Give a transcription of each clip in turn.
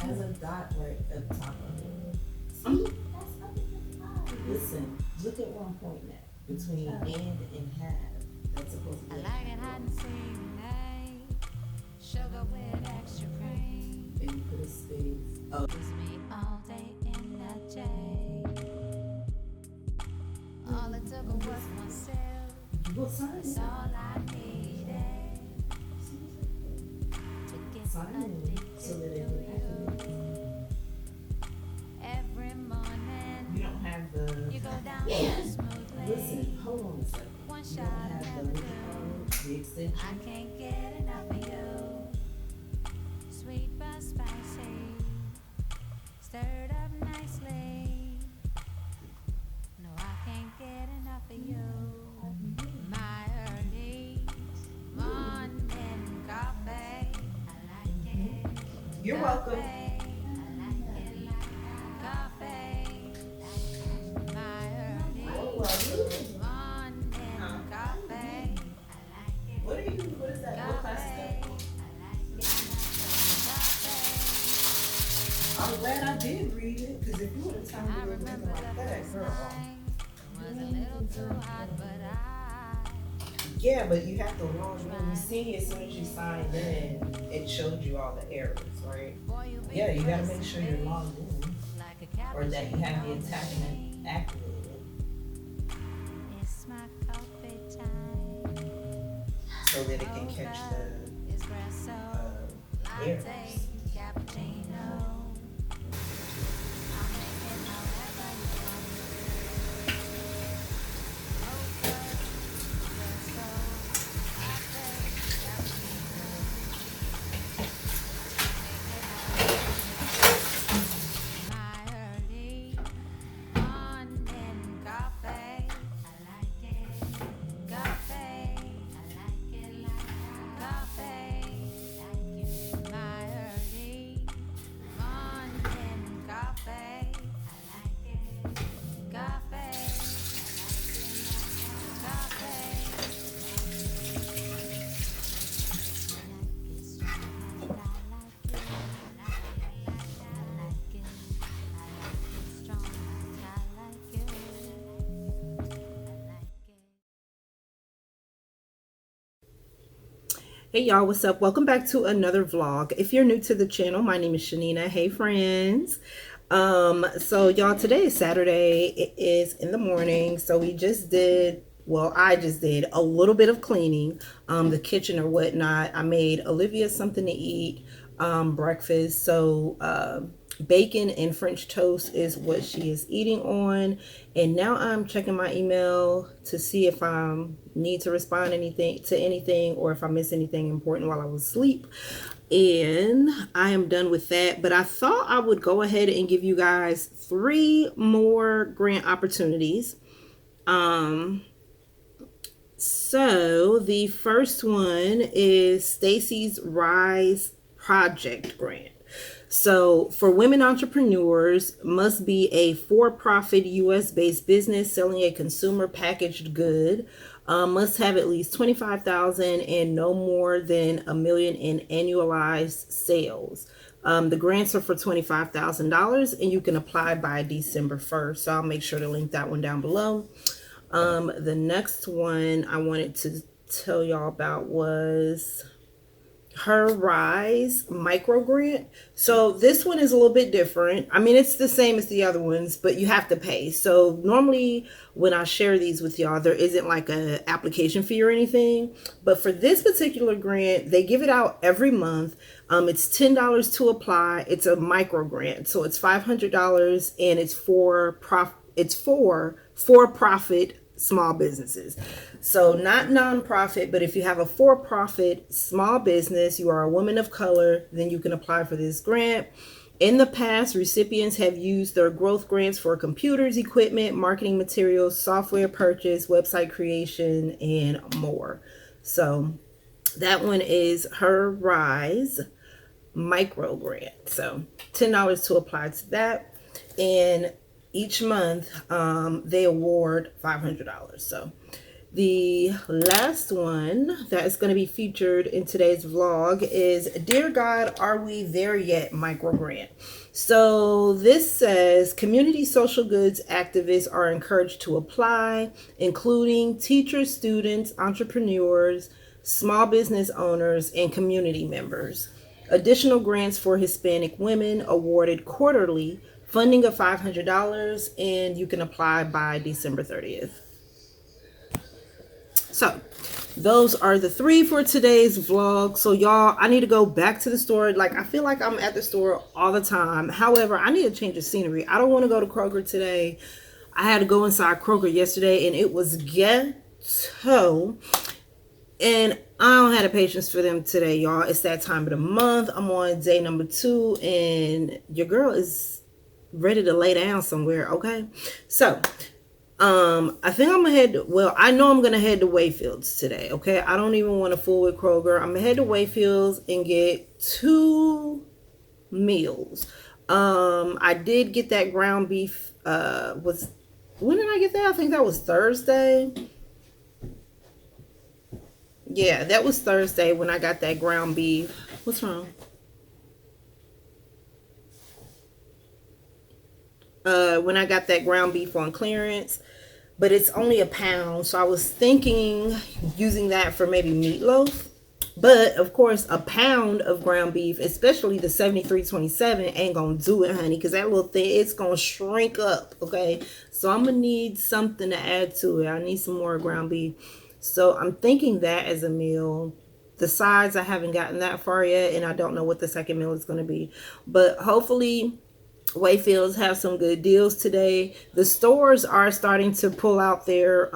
has a dot right at the top of it. See? That's up at the top. Listen, look at where I'm pointing at. Between and have. That's supposed to be. I like it hot and sweet, sugar with extra cream. And you put a space. Oh. It's me all day in that J. All it took was myself. That's all I needed to get addicted to you. Every morning you don't have the. You go down smoothly. Listen, hold on a second. One shot I never do. The extension. I can't get enough of you. Sweet but spicy, stirred up nicely. No, I can't get enough of you. My early morning coffee. I like it. You're welcome. I like it like coffee. My early morning coffee. I like it. What is that? What class is that? I'm glad I did read it, because if you would have told me it was like that, girl. Was a little too hot, but yeah, but you have to log in. You see, as soon as you signed in, it showed you all the errors, right? Yeah, you gotta make sure you're logged in, or that you have the attachment activated, so that it can catch the errors. Hey y'all, what's up? Welcome back to another vlog. If you're new to the channel, my name is Chanina. Hey friends. So y'all, today is Saturday. It is in the morning. So we just did, well, I just did a little bit of cleaning, the kitchen or whatnot. I made Olivia something to eat, breakfast. So bacon and French toast is what she is eating on. And now I'm checking my email to see if I need to respond to anything or if I miss anything important while I was asleep. And I am done with that. But I thought I would go ahead and give you guys 3 more grant opportunities. So the first one is Stacy's Rise Project Grant. So for women entrepreneurs, must be a for-profit US-based business selling a consumer packaged good, must have at least 25,000 and no more than $1 million in annualized sales. The grants are for $25,000 and you can apply by December 1st. So I'll make sure to link that one down below. The next one I wanted to tell y'all about was Her Rise micro grant. So this one is a little bit different. I mean, it's the same as the other ones, but you have to pay. So normally when I share these with y'all, there isn't like a application fee or anything. But for this particular grant, they give it out every month. It's $10 to apply. It's a micro grant. So it's $500 and it's for for-profit small businesses. So not nonprofit, but if you have a for-profit small business, you are a woman of color, then you can apply for this grant. In the past, recipients have used their growth grants for computers, equipment, marketing materials, software purchase, website creation, and more. So that one is Her Rise micro grant. So $10 to apply to that. And each month they award $500. So The last one that is going to be featured in today's vlog is Dear God, Are We There Yet? Micro grant. So this says community social goods activists are encouraged to apply, including teachers, students, entrepreneurs, small business owners, and community members. Additional grants for Hispanic women awarded quarterly, funding of $500, and you can apply by December 30th. So those are the three for today's vlog. So y'all, I need to go back to the store. Like, I feel like I'm at the store all the time. However, I need to change the scenery. I don't want to go to Kroger today. I had to go inside Kroger yesterday and it was ghetto. And I don't have the patience for them today, y'all. It's that time of the month. I'm on day number 2 and your girl is ready to lay down somewhere, okay? So I think I'm gonna head to, well, I know I'm gonna head to Wayfield's today, okay? I don't even want to fool with Kroger. I'm gonna head to Wayfield's and get 2 meals. I did get that ground beef. When did I get that? I think that was Thursday. Yeah, that was Thursday when I got that ground beef. What's wrong? When I got that ground beef on clearance, but it's only a pound, so I was thinking using that for maybe meatloaf. But of course, a pound of ground beef, especially the 7327, ain't gonna do it, honey, because that little thing, it's gonna shrink up. Okay, so I'm gonna need something to add to it. I need some more ground beef, so I'm thinking that as a meal. The sides, I haven't gotten that far yet, and I don't know what the second meal is going to be, but hopefully Wayfields have some good deals today. The stores are starting to pull out their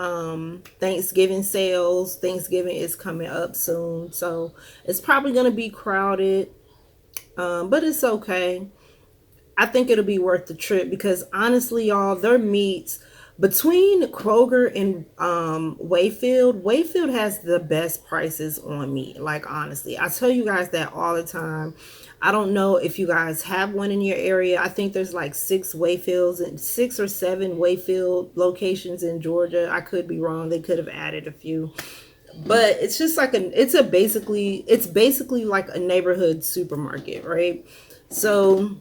Thanksgiving sales. Thanksgiving is coming up soon, so it's probably going to be crowded, but it's okay. I think it'll be worth the trip because honestly, y'all, their meats between Kroger and Wayfield has the best prices on meat. Like, honestly, I tell you guys that all the time. I don't know if you guys have one in your area. I think there's like 6 Wayfields and 6 or 7 Wayfield locations in Georgia. I could be wrong. They could have added a few. But it's just like it's basically like a neighborhood supermarket, right? So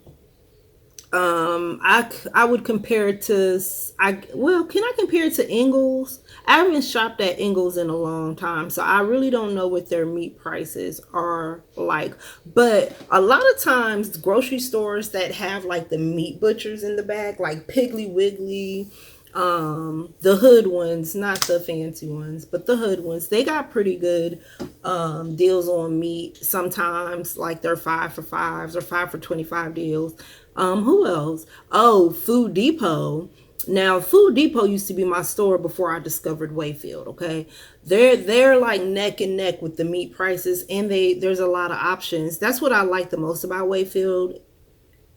I would compare it to, can I compare it to Ingles? I haven't shopped at Ingles in a long time, so I really don't know what their meat prices are like. But a lot of times grocery stores that have like the meat butchers in the back, like Piggly Wiggly, the hood ones, not the fancy ones, but the hood ones, they got pretty good deals on meat sometimes. Like they're 5 for 5s or 5 for 25 deals. Who else? Oh, Food Depot. Now, Food Depot used to be my store before I discovered Wayfield. Okay, they're like neck and neck with the meat prices, and there's a lot of options. That's what I like the most about Wayfield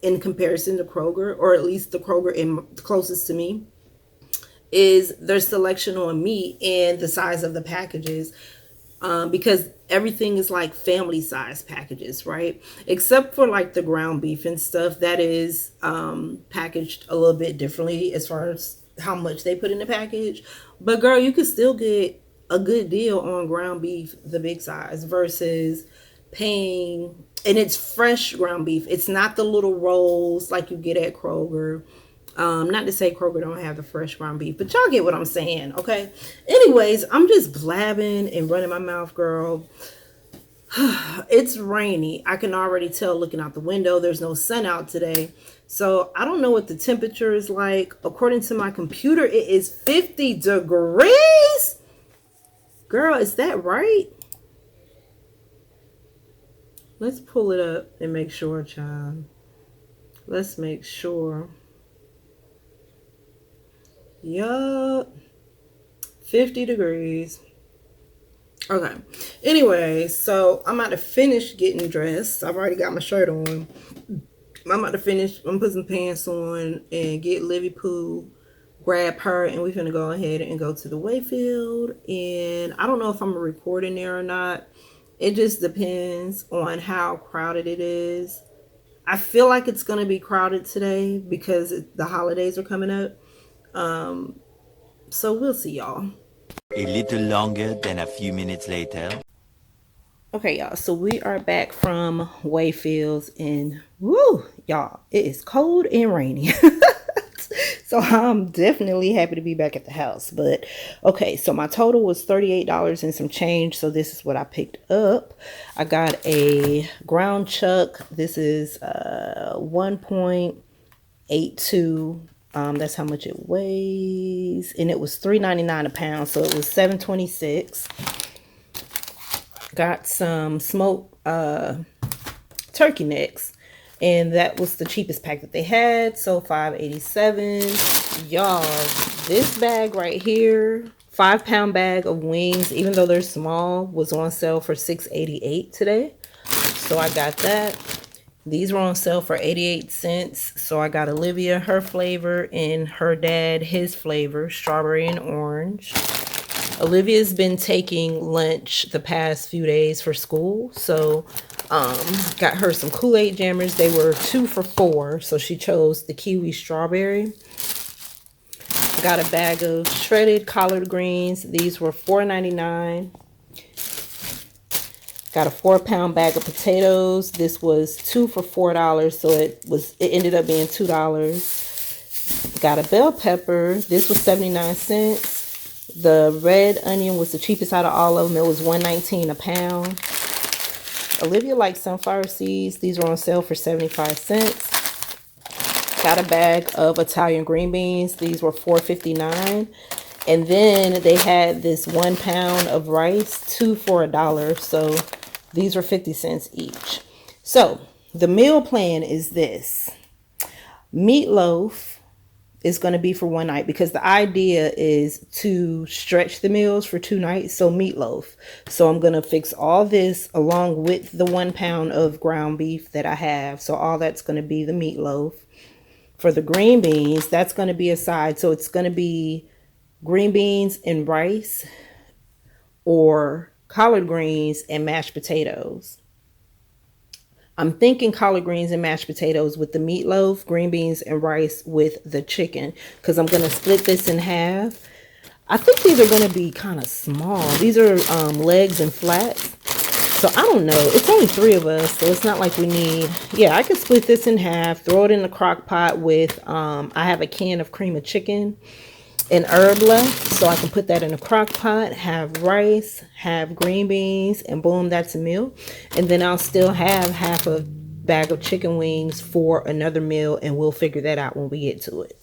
in comparison to Kroger, or at least the Kroger closest to me, is their selection on meat and the size of the packages. Because everything is like family size packages, right? Except for like the ground beef and stuff that is packaged a little bit differently as far as how much they put in the package. But girl, you could still get a good deal on ground beef, the big size, versus paying, and it's fresh ground beef. It's not the little rolls like you get at Kroger. Not to say Kroger don't have the fresh ground beef, but y'all get what I'm saying, okay? Anyways, I'm just blabbing and running my mouth, girl. It's rainy. I can already tell looking out the window. There's no sun out today. So I don't know what the temperature is like. According to my computer, it is 50 degrees. Girl, is that right? Let's pull it up and make sure, child. Let's make sure. Yup. 50 degrees. Okay. Anyway, so I'm about to finish getting dressed. I've already got my shirt on. I'm about to finish. I'm gonna put some pants on and get Livy Pooh, grab her, and we're gonna go ahead and go to the Wayfield. And I don't know if I'm gonna record in there or not. It just depends on how crowded it is. I feel like it's gonna be crowded today because the holidays are coming up. So we'll see, y'all. A little longer than a few minutes later. Okay, y'all, so we are back from Wayfields, and woo, y'all, it is cold and rainy. So I'm definitely happy to be back at the house. But okay, so my total was $38 and some change. So this is what I picked up. I got a ground chuck. This is 1.82. That's how much it weighs, and it was $3.99 a pound, so it was $7.26. Got some smoked turkey necks, and that was the cheapest pack that they had, so $5.87. Y'all, this bag right here, 5-pound bag of wings, even though they're small, was on sale for $6.88 today, so I got that. These were on sale for 88 cents, so I got Olivia her flavor and her dad his flavor, strawberry and orange. Olivia's been taking lunch the past few days for school, so got her some Kool-Aid jammers. They were 2 for $4, so she chose the kiwi strawberry. Got a bag of shredded collard greens. These were $4.99. Got a 4-pound bag of potatoes. This was 2 for $4, so it ended up being $2. Got a bell pepper. This was 79 cents. The red onion was the cheapest out of all of them. It was $1.19 a pound. Olivia likes sunflower seeds. These were on sale for 75 cents. Got a bag of Italian green beans. These were $4.59. And then they had this 1 pound of rice, 2 for $1. So these were 50 cents each. So the meal plan is this. Meatloaf is going to be for one night, because the idea is to stretch the meals for 2 nights. So meatloaf. So I'm going to fix all this along with the 1 pound of ground beef that I have. So all that's going to be the meatloaf. For the green beans, that's going to be a side. So it's going to be green beans and rice, or collard greens and mashed potatoes. I'm thinking collard greens and mashed potatoes with the meatloaf, green beans and rice with the chicken, because I'm going to split this in half. I think these are going to be kind of small. These are legs and flats. So I don't know. It's only 3 of us, so it's not like we need... Yeah, I could split this in half, throw it in the crock pot with... I have a can of cream of chicken and herb left, so I can put that in a crock pot, have rice, have green beans, and boom, that's a meal. And then I'll still have half a bag of chicken wings for another meal, and we'll figure that out when we get to it.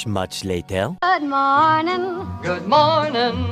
Much later. Good morning. Good morning.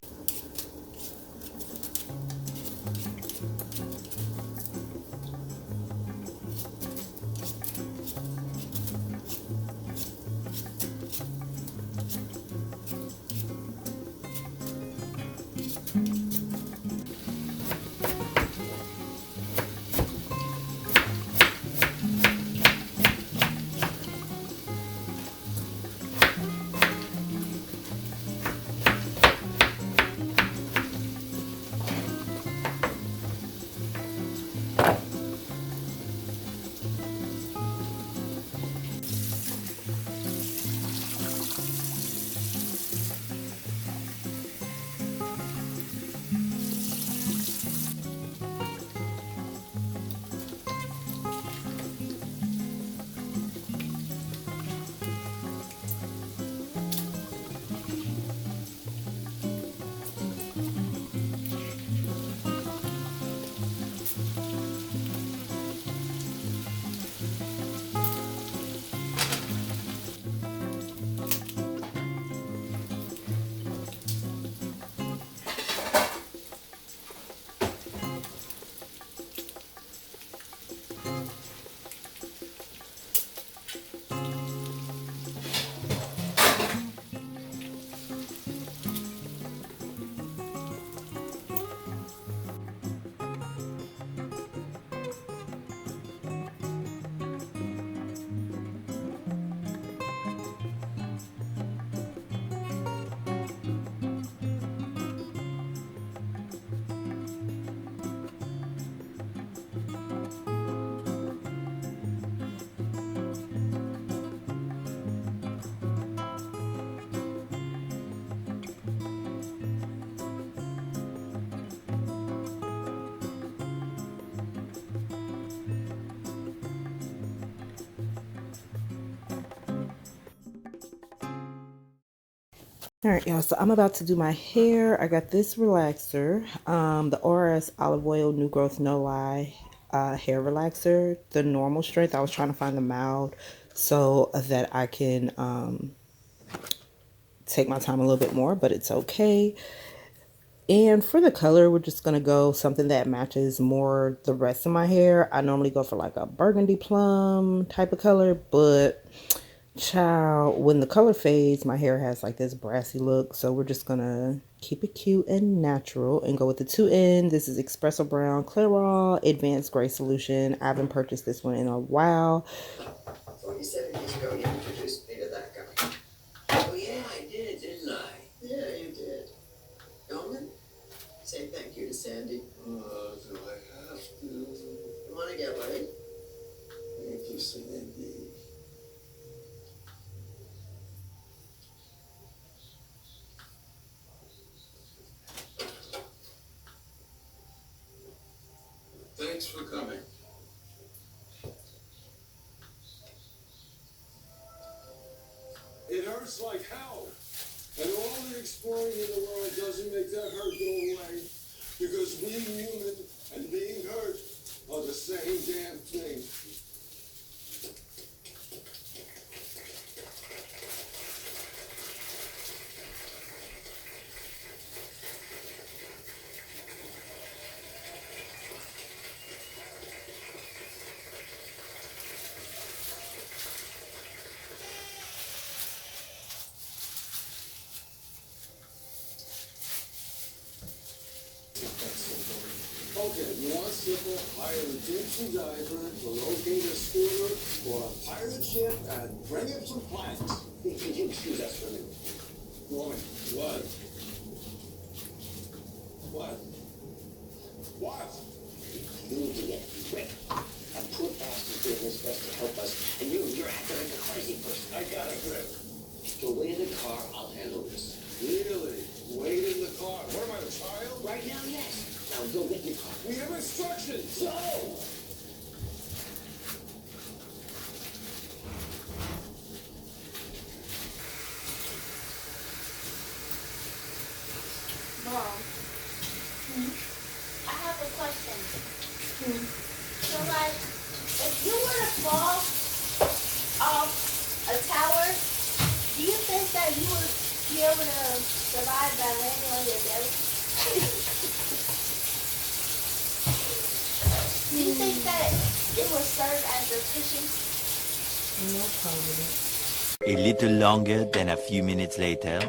All right, y'all. So I'm about to do my hair. I got this relaxer, the ORS Olive Oil New Growth No Lie hair relaxer, the normal strength. I was trying to find the mild so that I can take my time a little bit more, but it's okay. And for the color, we're just gonna go something that matches more the rest of my hair. I normally go for like a burgundy plum type of color, but child, when the color fades, my hair has like this brassy look. So we're just gonna keep it cute and natural and go with the 2N. This is Espresso Brown Clairol Advanced Gray Solution. I haven't purchased this one in a while. 47 years ago, you introduced me to that guy. Oh, yeah, I did, didn't I? Yeah, you did. Norman, say thank you to Sandy. Oh, do I have to? You want to get laid? Thank you, Sandy. Thanks for coming. It hurts like hell. And all the exploring in the world doesn't make that hurt go away. Because being human and being hurt are the same damn thing. Okay, you want simple, hire a gypsy diver to locate a schooner or a pirate ship and bring it some planks. Could you excuse us for a minute? Norman, what? What? What? You need to get quick. That poor bastard's doing his best to help us, and you're acting like a crazy person. I got a grip. So wait in the car, I'll handle this. Really? Wait in the car? What am I, a child? Right now, yes. Now go get your car. We have instructions. Go! Mom, I have a question. So, like, if you were to fall off a tower, do you think that you would be able to survive by landing on your belly? Do you think that it will serve as a cushion? No problem. A little longer than a few minutes later.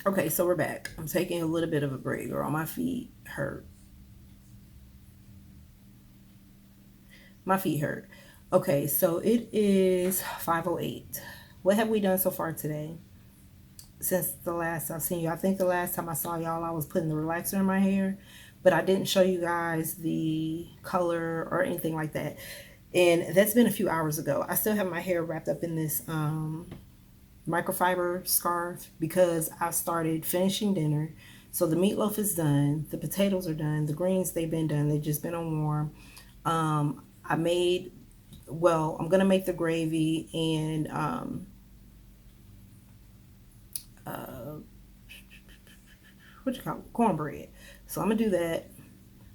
Okay, so we're back. I'm taking a little bit of a break, girl. My feet hurt. My feet hurt. Okay, so it is 5:08. What have we done so far today? Since the last I've seen you. I think the last time I saw y'all, I was putting the relaxer in my hair, but I didn't show you guys the color or anything like that. And that's been a few hours ago. I still have my hair wrapped up in this microfiber scarf because I started finishing dinner. So the meatloaf is done, the potatoes are done, the greens, they've been done, they've just been on warm. I'm gonna make the gravy and cornbread. So I'm gonna do that.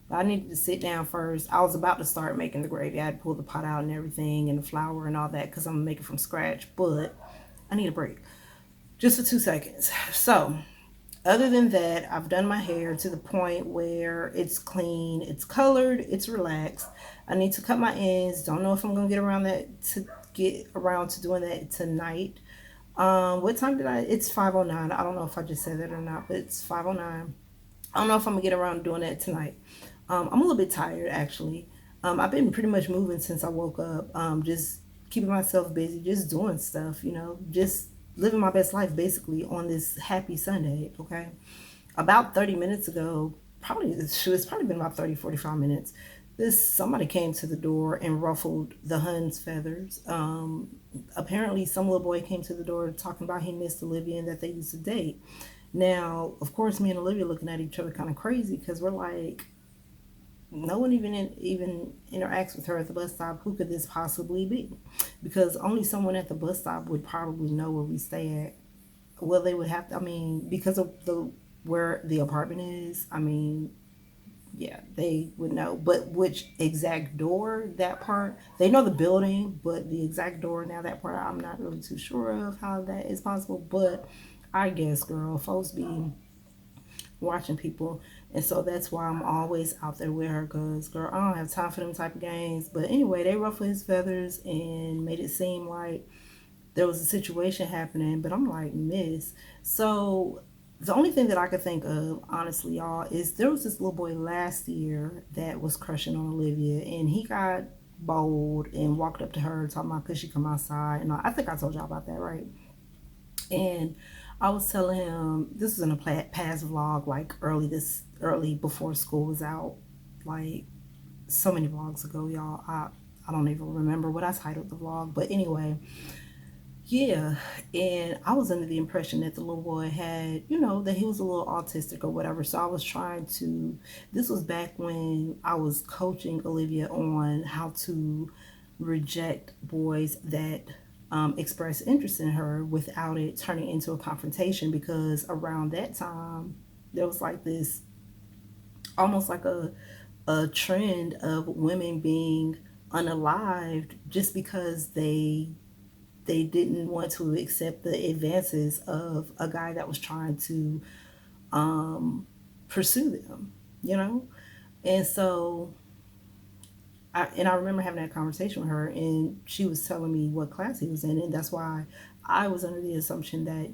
But I needed to sit down first. I was about to start making the gravy. I had to pull the pot out and everything and the flour and all that because I'm gonna make it from scratch, but I need a break just for 2 seconds. So other than that, I've done my hair to the point where it's clean, it's colored, it's relaxed. I need to cut my ends. Don't know if I'm gonna get around to doing that tonight. What time did it's 5:09. I don't know if I just said that or not, but it's 5:09. I don't know if I'm gonna get around to doing that tonight. I'm a little bit tired actually. I've been pretty much moving since I woke up. Just keeping myself busy, just doing stuff, just living my best life basically on this happy Sunday, okay? About 30 minutes ago, it's probably been about 30, 45 minutes, somebody came to the door and ruffled the Hun's feathers. Apparently some little boy came to the door talking about he missed Olivia and that they used to date. Now, of course, me and Olivia looking at each other kind of crazy because we're like, no one even interacts with her at the bus stop. Who could this possibly be? Because only someone at the bus stop would probably know where we stay at. Well, they would have to, because of the where the apartment is, yeah, they would know. But which exact door, that part, they know the building, but the exact door, now that part, I'm not really too sure of how that is possible. But I guess, girl, folks be watching people. And so that's why I'm always out there with her, because, girl, I don't have time for them type of games. But anyway, they ruffled his feathers and made it seem like there was a situation happening, but I'm like, miss. So the only thing that I could think of, honestly, y'all, is there was this little boy last year that was crushing on Olivia, and he got bold and walked up to her talking about could she come outside, and I think I told y'all about that, right? And I was telling him this was in a past vlog, like early before school was out, like so many vlogs ago, y'all. I don't even remember what I titled the vlog, but anyway, yeah, and I was under the impression that the little boy had, that he was a little autistic or whatever. So I was trying to, this was back when I was coaching Olivia on how to reject boys that express interest in her without it turning into a confrontation. Because around that time, there was like this, almost like a trend of women being unalived just because they didn't want to accept the advances of a guy that was trying to pursue them, you know? And so, I remember having that conversation with her, and she was telling me what class he was in, and that's why I was under the assumption that,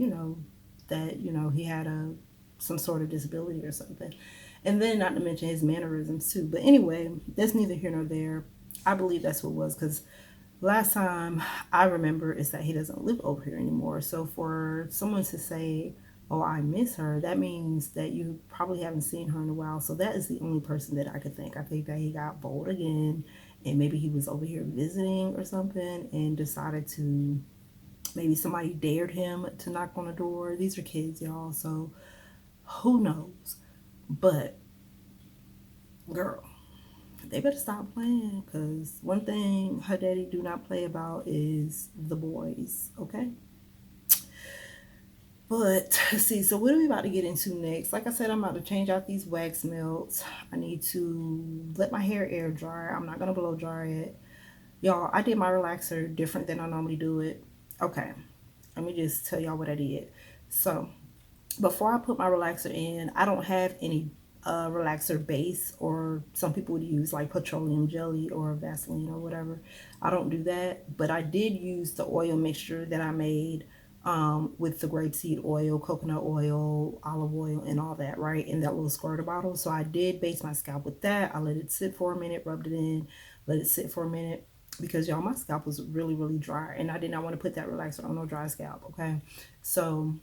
he had some sort of disability or something. And then not to mention his mannerisms too. But anyway, that's neither here nor there. I believe that's what it was, because last time I remember is that he doesn't live over here anymore. So for someone to say, "Oh, I miss her," that means that you probably haven't seen her in a while. So that is the only person that I could think. I think that he got bold again, and maybe he was over here visiting or something and decided to, maybe somebody dared him to knock on the door. These are kids, y'all, so who knows? But girl, they better stop playing, because one thing her daddy do not play about is the boys, okay? But see, so what are we about to get into next? Like I said, I'm about to change out these wax melts. I need to let my hair air dry. I'm not gonna blow dry it. Y'all, I did my relaxer different than I normally do it. Okay, let me just tell y'all what I did. So before I put my relaxer in, I don't have any relaxer base, or some people would use like petroleum jelly or Vaseline or whatever. I don't do that, but I did use the oil mixture that I made with the grapeseed oil, coconut oil, olive oil, and all that, right, in that little squirter bottle. So I did base my scalp with that. I let it sit for a minute, rubbed it in, let it sit for a minute, because y'all, my scalp was really, really dry, and I did not want to put that relaxer on no dry scalp, okay? So,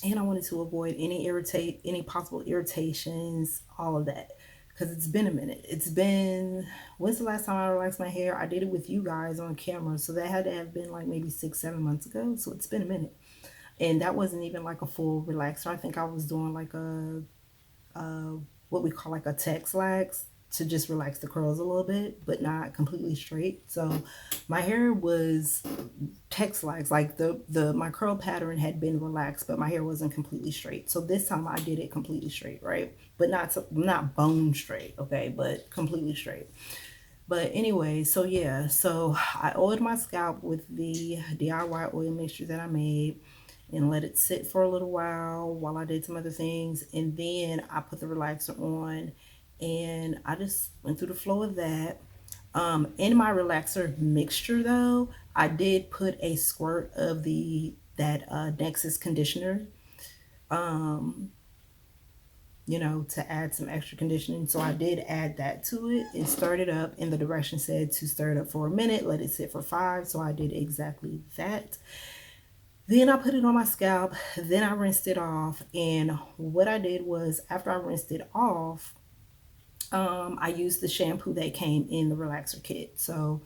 and I wanted to avoid any possible irritations, all of that, because it's been a minute. It's been, when's the last time I relaxed my hair? I did it with you guys on camera, so that had to have been like maybe 6-7 months ago. So it's been a minute, and that wasn't even like a full relaxer. I think I was doing like what we call like a text lax, to just relax the curls a little bit, but not completely straight. So my hair was text lax, like the my curl pattern had been relaxed, but my hair wasn't completely straight. So this time I did it completely straight, right? But not bone straight, okay, but completely straight. But anyway, so yeah, so I oiled my scalp with the DIY oil mixture that I made, and let it sit for a little while I did some other things. And then I put the relaxer on, and I just went through the flow of that. In my relaxer mixture though, I did put a squirt of that Nexus conditioner, to add some extra conditioning. So I did add that to it and stirred it up, and the direction said to stir it up for a minute, let it sit for 5. So I did exactly that. Then I put it on my scalp, then I rinsed it off. And what I did was, after I rinsed it off, I used the shampoo that came in the relaxer kit. So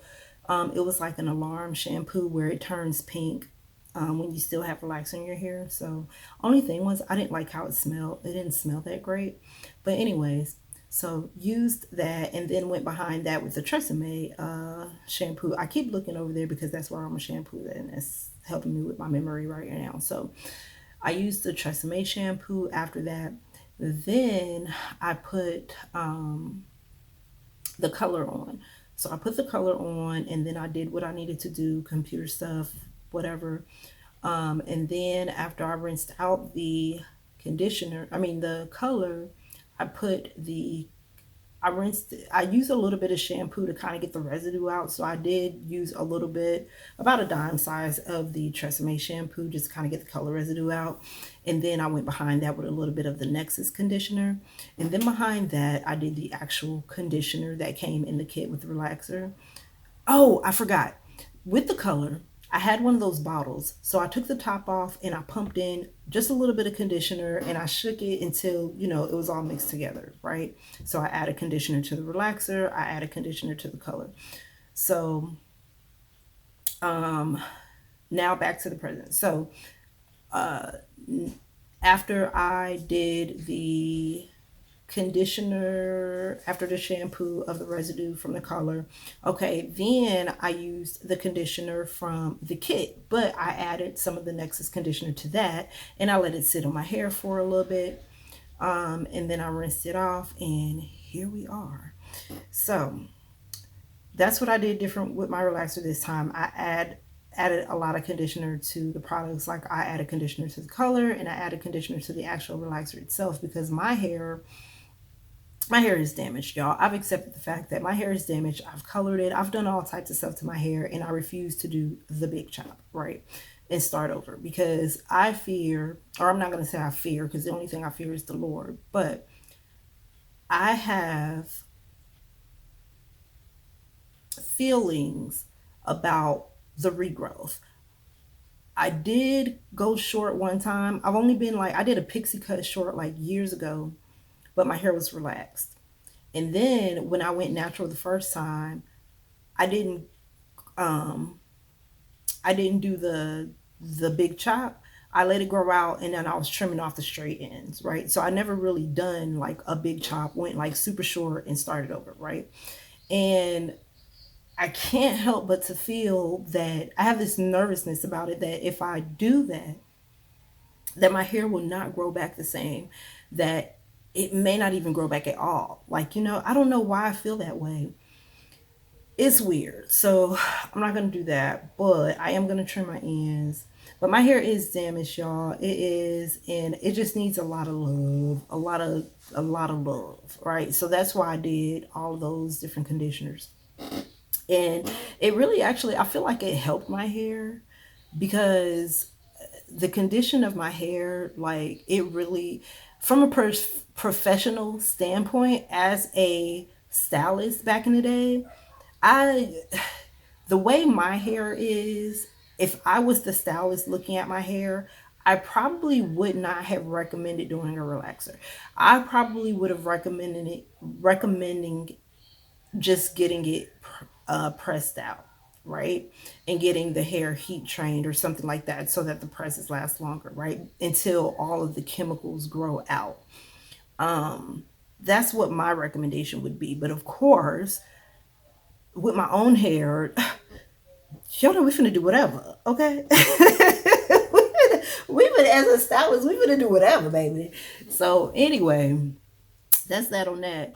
it was like an alarm shampoo where it turns pink when you still have relaxer in your hair. So only thing was, I didn't like how it smelled. It didn't smell that great. But anyways, So used that and then went behind that with the Tresemme shampoo. I keep looking over there because that's where I'm a shampoo and it's helping me with my memory right now. So I used the Tresemme shampoo after that. Then I put the color on. So I put the color on and then I did what I needed to do, computer stuff, whatever. And then after I rinsed out the the color, I put the I used a little bit of shampoo to kind of get the residue out. So I did use a little bit, about a dime size of the Tresemme shampoo, just to kind of get the color residue out. And then I went behind that with a little bit of the Nexus conditioner. And then behind that, I did the actual conditioner that came in the kit with the relaxer. Oh, I forgot. With the color, I had one of those bottles. So I took the top off and I pumped in just a little bit of conditioner and I shook it until, it was all mixed together, right? So I added conditioner to the relaxer. I added conditioner to the color. So now back to the present. So after I did the conditioner, after the shampoo of the residue from the color, okay, then I used the conditioner from the kit, but I added some of the Nexus conditioner to that and I let it sit on my hair for a little bit, and then I rinsed it off and here we are. So that's what I did different with my relaxer this time. I added a lot of conditioner to the products. Like I added conditioner to the color and I added conditioner to the actual relaxer itself because my hair is damaged, y'all. I've accepted the fact that my hair is damaged. I've colored it. I've done all types of stuff to my hair and I refuse to do the big chop, right? And start over because I fear, or I'm not going to say I fear because the only thing I fear is the Lord, but I have feelings about the regrowth. I did go short one time. I've only been I did a pixie cut short years ago, but my hair was relaxed. And then when I went natural the first time, I didn't do the big chop. I let it grow out and then I was trimming off the straight ends, right? So I never really done a big chop, went super short and started over, right? And I can't help but to feel that I have this nervousness about it, that if I do that my hair will not grow back the same, that it may not even grow back at all. I don't know why I feel that way. It's weird. So I'm not going to do that, but I am going to trim my ends. But my hair is damaged, y'all. It is, and it just needs a lot of love, a lot of love, right? So that's why I did all of those different conditioners. And it really actually, I feel like it helped my hair because the condition of my hair, it really, from a professional standpoint, as a stylist back in the day, the way my hair is, if I was the stylist looking at my hair, I probably would not have recommended doing a relaxer. I probably would have recommending just getting it pressed out, right? And getting the hair heat trained or something like that so that the presses last longer, right? Until all of the chemicals grow out. That's what my recommendation would be. But of course, with my own hair, y'all know we finna do whatever, okay? As a stylist, we finna do whatever, baby. So anyway, that's that on that.